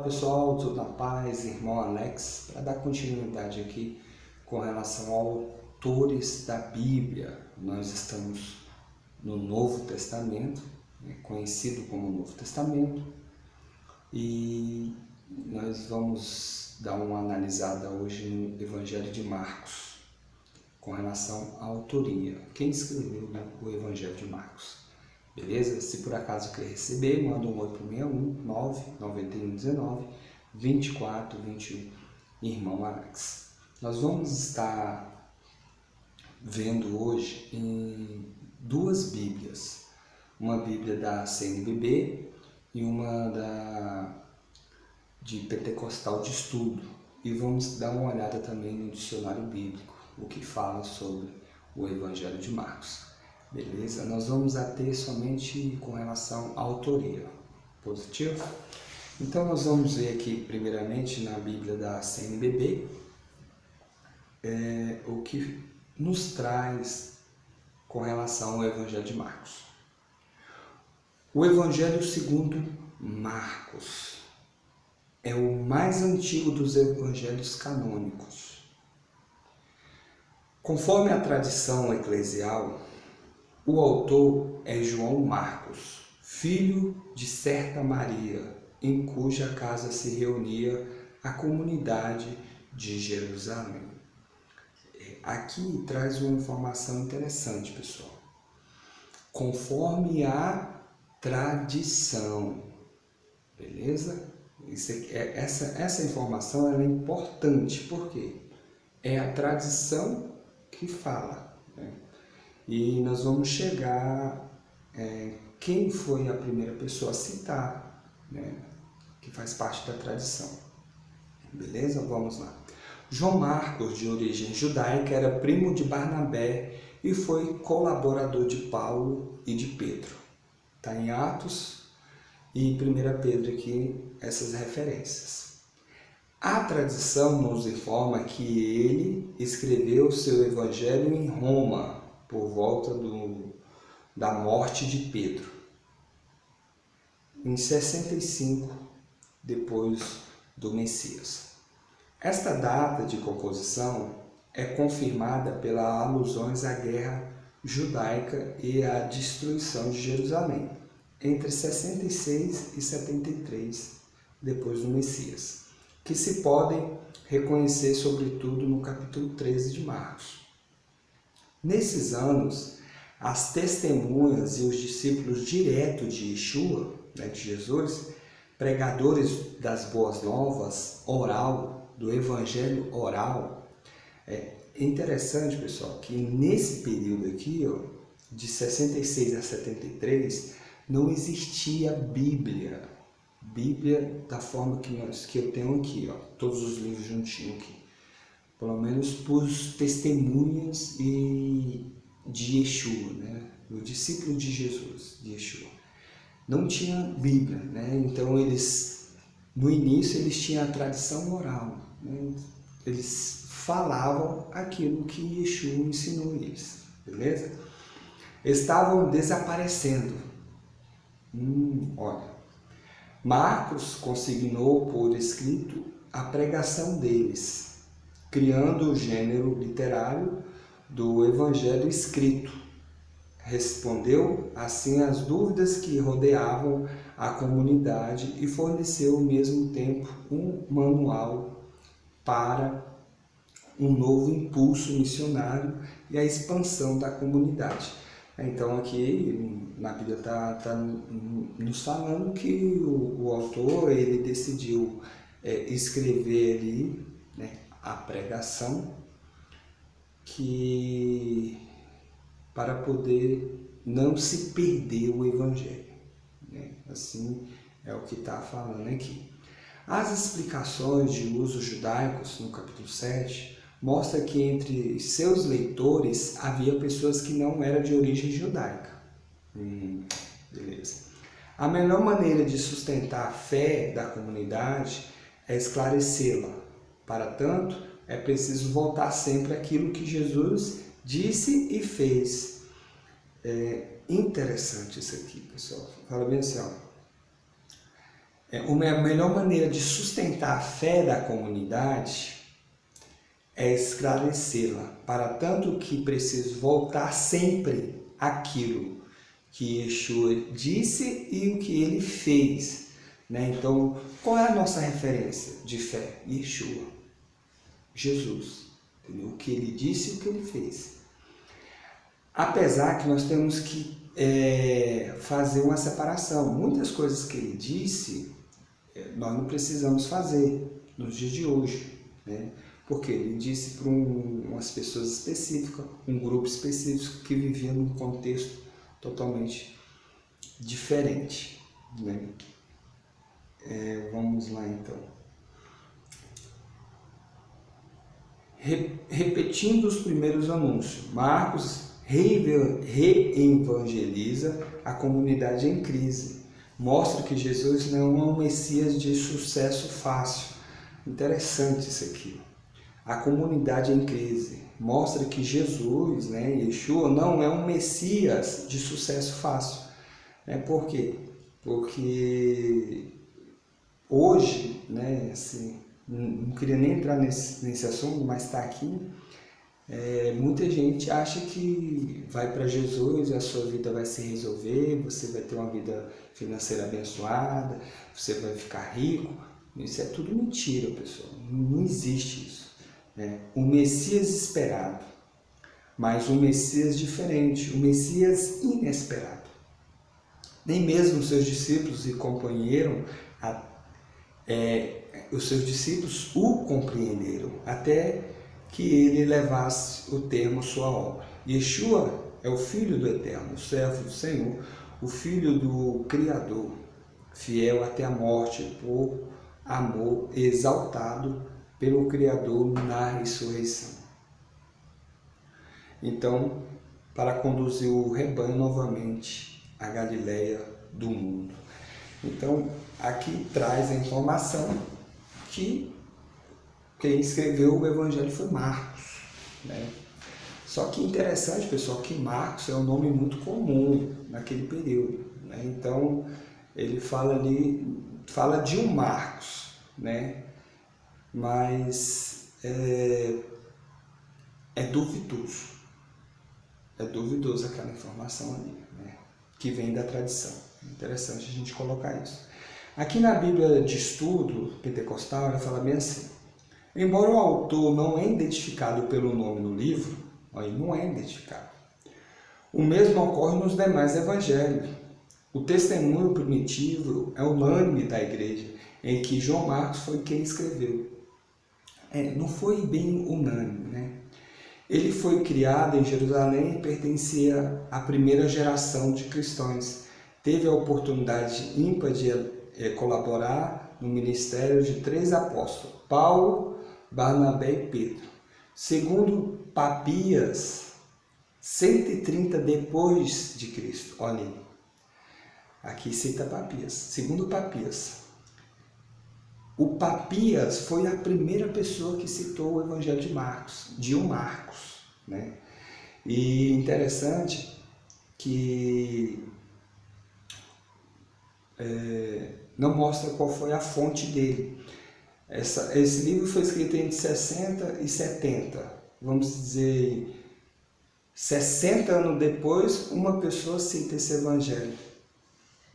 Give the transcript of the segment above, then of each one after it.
Olá pessoal, tudo na paz, irmão Alex, para dar continuidade aqui com relação aos autores da Bíblia. Nós estamos no Novo Testamento, conhecido como Novo Testamento, e nós vamos dar uma analisada hoje no Evangelho de Marcos, com relação à autoria. Quem escreveu o Evangelho de Marcos? Beleza? Se por acaso quer receber, manda um oi para o 61 99119 2421, irmão Alex. Nós vamos estar vendo hoje em duas Bíblias, uma Bíblia da CNBB e uma de Pentecostal de Estudo, e vamos dar uma olhada também no dicionário bíblico, o que fala sobre o Evangelho de Marcos. Beleza? Nós vamos ter somente com relação à autoria. Positivo? Então nós vamos ver aqui primeiramente na Bíblia da CNBB o que nos traz com relação ao Evangelho de Marcos. O Evangelho segundo Marcos é o mais antigo dos evangelhos canônicos. Conforme a tradição eclesial, o autor é João Marcos, filho de certa Maria, em cuja casa se reunia a comunidade de Jerusalém. Aqui traz uma informação interessante, pessoal. Conforme a tradição, beleza? Essa informação ela é importante, porque é a tradição que fala, né? E nós vamos chegar quem foi a primeira pessoa a citar, né, que faz parte da tradição. Beleza? Vamos lá. João Marcos, de origem judaica, era primo de Barnabé e foi colaborador de Paulo e de Pedro. Está em Atos e 1 Pedro aqui, essas referências. A tradição nos informa que ele escreveu seu evangelho em Roma, por volta da morte de Pedro, em 65 depois do Messias. Esta data de composição é confirmada pelas alusões à guerra judaica e à destruição de Jerusalém, entre 66 e 73 depois do Messias, que se podem reconhecer sobretudo no capítulo 13 de Marcos. Nesses anos, as testemunhas e os discípulos diretos de Yeshua, de Jesus, pregadores das boas novas, oral, do evangelho oral. É interessante, pessoal, que nesse período aqui, de 66 a 73, não existia Bíblia. Bíblia da forma que eu tenho aqui, todos os livros juntinhos aqui. Pelo menos por testemunhas de Yeshua, né? O discípulo de Jesus, de Yeshua. Não tinha Bíblia, né? Então no início eles tinham a tradição oral, né? Eles falavam aquilo que Yeshua ensinou eles, beleza? Estavam desaparecendo. Olha, Marcos consignou por escrito a pregação deles, criando o gênero literário do Evangelho escrito. Respondeu assim às dúvidas que rodeavam a comunidade e forneceu ao mesmo tempo um manual para um novo impulso missionário e a expansão da comunidade. Então aqui na Bíblia está nos falando que o autor ele decidiu escrever ali, né, a pregação para poder não se perder o Evangelho, né? Assim é o que está falando aqui. As explicações de usos judaicos no capítulo 7 mostram que entre seus leitores havia pessoas que não eram de origem judaica. Beleza. A melhor maneira de sustentar a fé da comunidade é esclarecê-la. Para tanto, é preciso voltar sempre àquilo que Jesus disse e fez. É interessante isso aqui, pessoal. Fala bem assim, a melhor maneira de sustentar a fé da comunidade é esclarecê-la, para tanto que preciso voltar sempre àquilo que Yeshua disse e o que ele fez. Então, qual é a nossa referência de fé? Yeshua, Jesus, entendeu? O que ele disse e o que ele fez. Apesar que nós temos que fazer uma separação. Muitas coisas que ele disse, nós não precisamos fazer nos dias de hoje, porque ele disse para umas pessoas específicas, um grupo específico que vivia num contexto totalmente diferente. Vamos lá então. Repetindo os primeiros anúncios, Marcos reevangeliza a comunidade em crise. Mostra que Jesus não é um Messias de sucesso fácil. Interessante isso aqui. A comunidade em crise. Mostra que Jesus, Yeshua, não é um Messias de sucesso fácil. Por quê? Porque hoje, assim, não queria nem entrar nesse assunto, mas está aqui. Muita gente acha que vai para Jesus e a sua vida vai se resolver, você vai ter uma vida financeira abençoada, você vai ficar rico. Isso é tudo mentira, pessoal. Não existe isso. O Messias esperado, mas um Messias diferente, um Messias inesperado. Nem mesmo seus discípulos o compreenderam, os seus discípulos o compreenderam, até que ele levasse o termo sua obra. Yeshua é o Filho do Eterno, o servo do Senhor, o Filho do Criador, fiel até a morte, por amor, exaltado pelo Criador na ressurreição. Então, para conduzir o rebanho novamente à Galileia do mundo. Então, aqui traz a informação que quem escreveu o Evangelho foi Marcos. Só que interessante, pessoal, que Marcos é um nome muito comum naquele período. Então, ele fala de um Marcos, mas é duvidoso. É duvidoso aquela informação ali, que vem da tradição. Interessante a gente colocar isso. Aqui na Bíblia de Estudo Pentecostal, ele fala bem assim: embora o autor não é identificado pelo nome no livro, ele não é identificado. O mesmo ocorre nos demais evangelhos. O testemunho primitivo é unânime da igreja, em que João Marcos foi quem escreveu. Não foi bem unânime, Ele foi criado em Jerusalém e pertencia à primeira geração de cristãos. Teve a oportunidade ímpar de colaborar no ministério de 3 apóstolos, Paulo, Barnabé e Pedro. Segundo Papias, 130 depois de Cristo. Olhem, aqui cita Papias. Segundo Papias, o Papias foi a primeira pessoa que citou o Evangelho de um Marcos, E interessante que não mostra qual foi a fonte dele. Esse livro foi escrito entre 60 e 70, vamos dizer, 60 anos depois, uma pessoa cita esse evangelho,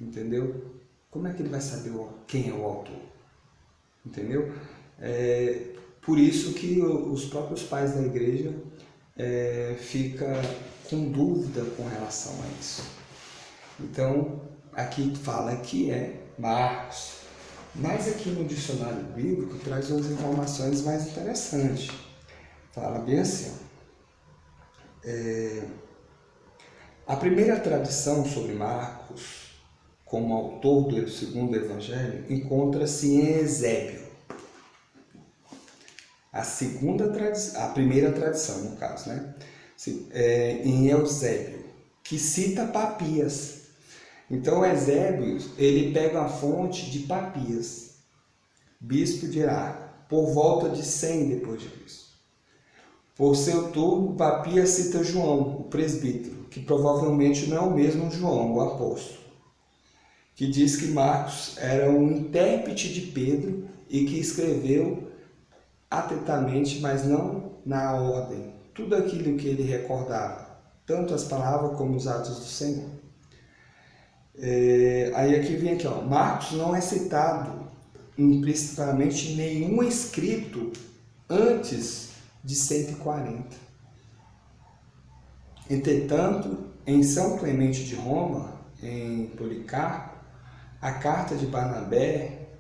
entendeu? Como é que ele vai saber quem é o autor? Entendeu? Por isso que os próprios pais da igreja ficam com dúvida com relação a isso. Então, aqui fala que é Marcos, mas aqui no dicionário bíblico traz umas informações mais interessantes. Fala bem assim, a primeira tradição sobre Marcos, como autor do segundo evangelho, encontra-se em Eusébio. A primeira tradição, no caso, em Eusébio, que cita Papias. Então, Eusébio, ele pega a fonte de Papias, bispo de Iraque, por volta de 100 depois de Cristo. Por seu turno, Papias cita João, o presbítero, que provavelmente não é o mesmo João, o apóstolo. que diz que Marcos era um intérprete de Pedro e que escreveu atentamente, mas não na ordem, tudo aquilo que ele recordava, tanto as palavras como os atos do Senhor. Aí aqui vem aqui, ó, Marcos não é citado implicitamente em nenhum escrito antes de 140. Entretanto, em São Clemente de Roma, em Policarpo, a carta de Barnabé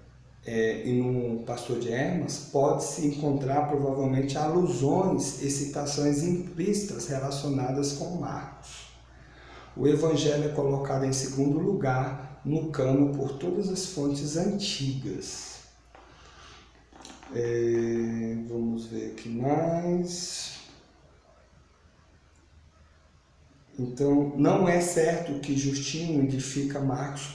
e no Pastor de Hermas, pode-se encontrar provavelmente alusões e citações implícitas relacionadas com Marcos. O Evangelho é colocado em segundo lugar no cano por todas as fontes antigas. Vamos ver aqui mais. Então, não é certo que Justino identifica Marcos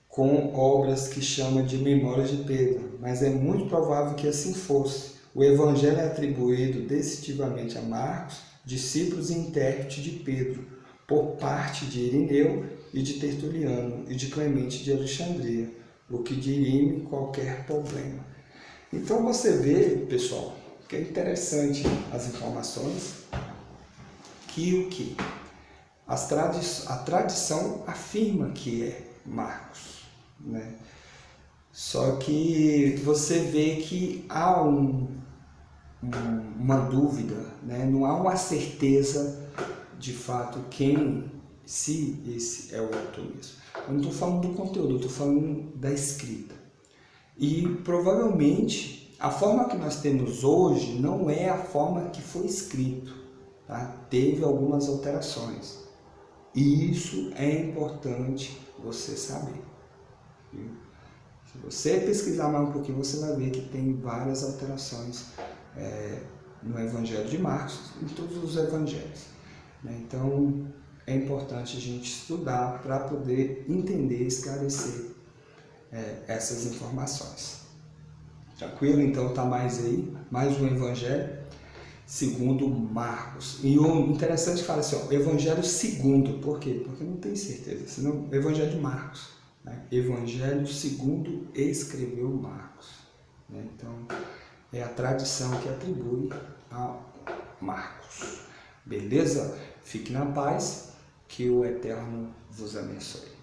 com obras que chama de Memórias de Pedro, mas é muito provável que assim fosse. O Evangelho é atribuído decisivamente a Marcos, discípulos e intérprete de Pedro, por parte de Irineu e de Tertuliano e de Clemente de Alexandria, o que dirime qualquer problema. Então você vê, pessoal, que é interessante as informações, que a tradição afirma que é Marcos, né? Só que você vê que há uma dúvida, né? Não há uma certeza de fato se esse é o autor mesmo. Eu não estou falando do conteúdo, eu estou falando da escrita. E provavelmente a forma que nós temos hoje não é a forma que foi escrito. Tá? Teve algumas alterações. E isso é importante você saber. Viu? Se você pesquisar mais um pouquinho, você vai ver que tem várias alterações no Evangelho de Marcos, em todos os evangelhos. Né? Então, é importante a gente estudar para poder entender e esclarecer essas informações. Tranquilo? Então, tá mais aí, mais um Evangelho segundo Marcos. E o interessante fala assim, ó, Evangelho segundo, por quê? Porque não tem certeza, senão Evangelho de Marcos, né? Evangelho segundo escreveu Marcos, né? Então é a tradição que atribui a Marcos. Beleza? Fique na paz, que o Eterno vos abençoe.